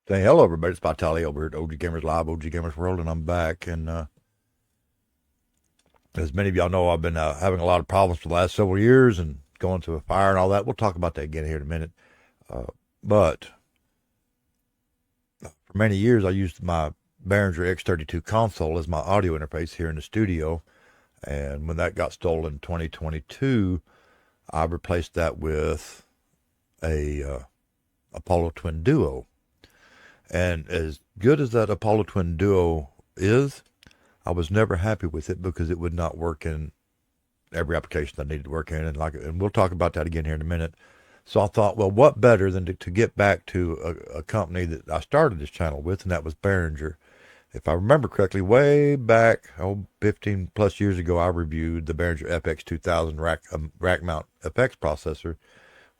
Say hello, everybody. It's Vitali over at OG Gamers Live, OG Gamers World, and I'm back. And as many of y'all know, I've been having a lot of problems for the last several years and going to a fire and all that. We'll talk about that again here in a minute. Uh, but for many years, I used my Behringer X32 console as my audio interface here in the studio. And when that got stolen in 2022, I replaced that with a Apollo Twin Duo. And as good as that Apollo Twin Duo is, I was never happy with it because it would not work in every application I needed to work in, and we'll talk about that again here in a minute. So I thought, well, what better than to get back to a company that I started this channel with, and that was Behringer. If I remember correctly, way back 15 plus years ago, I reviewed the Behringer FX2000 rack mount FX processor,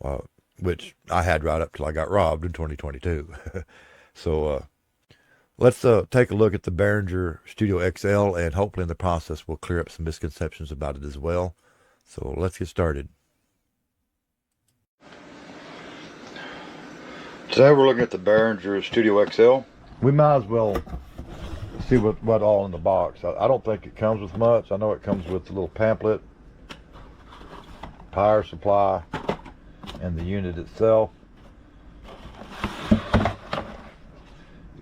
uh, which I had right up till I got robbed in 2022. So let's take a look at the Behringer Studio XL, and hopefully in the process we'll clear up some misconceptions about it as well. So let's get started. Today we're looking at the Behringer Studio XL. We might as well see what all in the box. I don't think it comes with much. I know it comes with a little pamphlet, power supply, and the unit itself.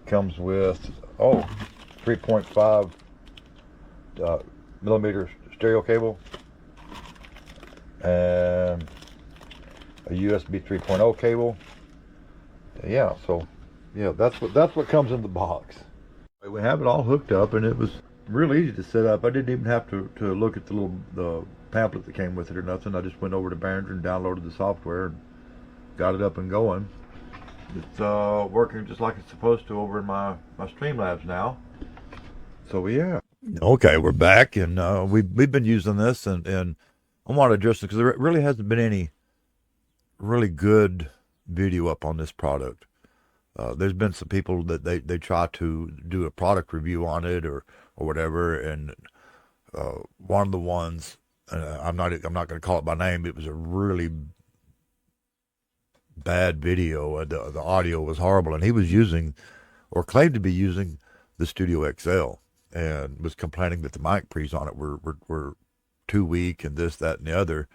Comes with 3.5 millimeter stereo cable and a USB 3.0 cable. Yeah, so yeah, that's what comes in the box. We have it all hooked up, and it was real easy to set up. I didn't even have to look at the pamphlet that came with it or nothing. I just went over to Behringer and downloaded the software and got it up and going. It's working just like it's supposed to over in my Streamlabs now. So yeah. Okay, we're back, and we've been using this, and I want to address it because there really hasn't been any really good video up on this product. There's been some people that they try to do a product review on it or whatever, and one of the ones, I'm not going to call it by name. It was a really bad video. The audio was horrible, and he was using, or claimed to be using, the Studio XL, and was complaining that the mic pre's on it were too weak and this, that, and the other.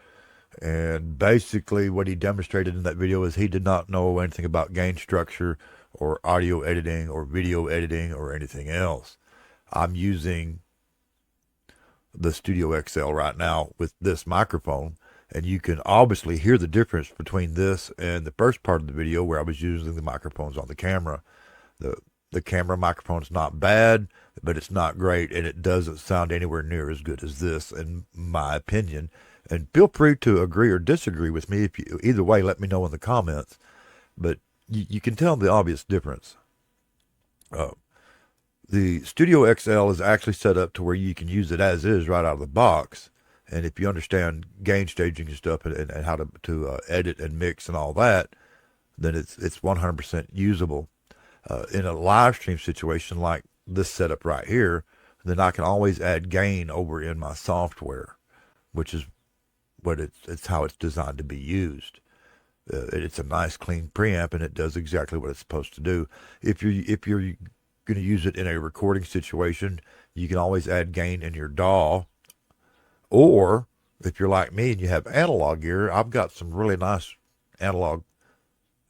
And basically, what he demonstrated in that video is he did not know anything about gain structure or audio editing or video editing or anything else. I'm using the Studio XL right now with this microphone, and you can obviously hear the difference between this and the first part of the video where I was using the microphones on the camera. The camera microphone is not bad, but it's not great, and it doesn't sound anywhere near as good as this, in my opinion. And feel free to agree or disagree with me. If you, either way, let me know in the comments. But you can tell the obvious difference. The Studio XL is actually set up to where you can use it as is right out of the box. And if you understand gain staging and stuff, and how to edit and mix and all that, then it's 100% usable. In a live stream situation like this setup right here, then I can always add gain over in my software, which is what it's how it's designed to be used. It's a nice clean preamp, and it does exactly what it's supposed to do. If you're going to use it in a recording situation, you can always add gain in your DAW. Or if you're like me and you have analog gear, I've got some really nice analog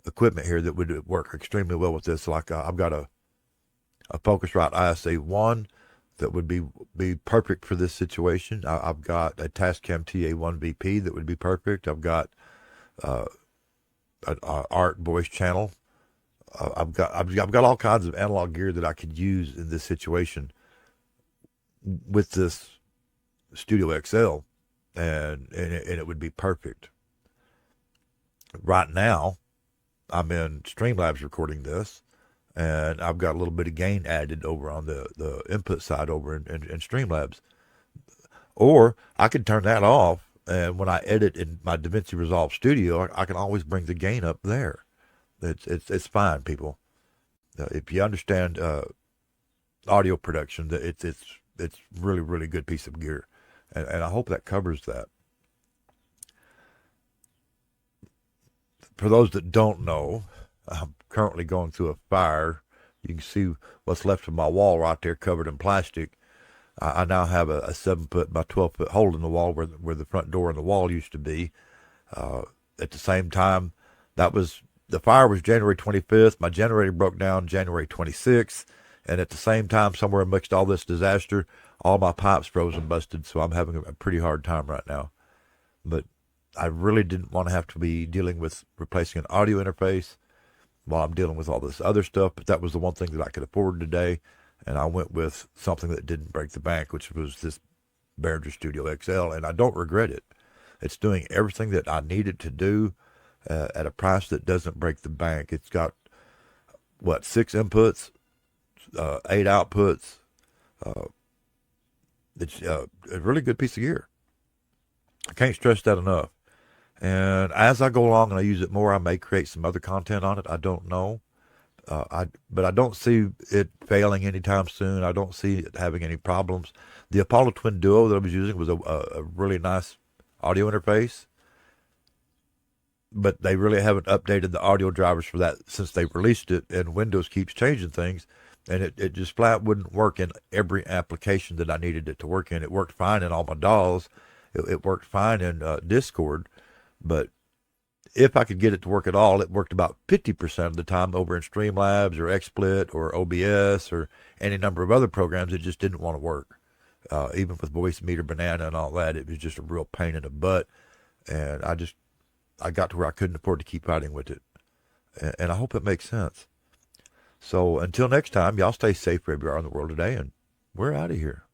equipment here that would work extremely well with this. Like I've got a Focusrite ISA1 that would be perfect for this situation. I've got a Tascam TA1 VP that would be perfect. I've got an art voice channel. I've got all kinds of analog gear that I could use in this situation with this Studio XL, and it would be perfect. Right now, I'm in Streamlabs recording this, and I've got a little bit of gain added over on the input side over in Streamlabs. Or I can turn that off, and when I edit in my DaVinci Resolve Studio, I can always bring the gain up there. It's fine, people. If you understand audio production, it's really, really good piece of gear, and I hope that covers that. For those that don't know, currently going through a fire. You can see what's left of my wall right there covered in plastic. I now have a 7 foot by 12 foot hole in the wall where the front door and the wall used to be. At the same time, the fire was January 25th. My generator broke down January 26th. And at the same time, somewhere amidst all this disaster, all my pipes froze and busted. So I'm having a pretty hard time right now. But I really didn't want to have to be dealing with replacing an audio interface while I'm dealing with all this other stuff. But that was the one thing that I could afford today. And I went with something that didn't break the bank, which was this Behringer Studio XL. And I don't regret it. It's doing everything that I needed to do at a price that doesn't break the bank. It's got, 6 inputs, 8 outputs. It's a really good piece of gear. I can't stress that enough. And as I go along and I use it more, I may create some other content on it. I don't know. But I don't see it failing anytime soon. I don't see it having any problems. The Apollo Twin Duo that I was using was a really nice audio interface, but they really haven't updated the audio drivers for that since they released it, and Windows keeps changing things, and it just flat wouldn't work in every application that I needed it to work in. It worked fine in all my DAWs. It worked fine in Discord, but if I could get it to work at all, it worked about 50% of the time over in Streamlabs or XSplit or OBS or any number of other programs. It just didn't want to work. Even with Voice Meter Banana and all that, it was just a real pain in the butt. And I got to where I couldn't afford to keep fighting with it. And I hope it makes sense. So until next time, y'all stay safe wherever you are in the world today, and we're out of here.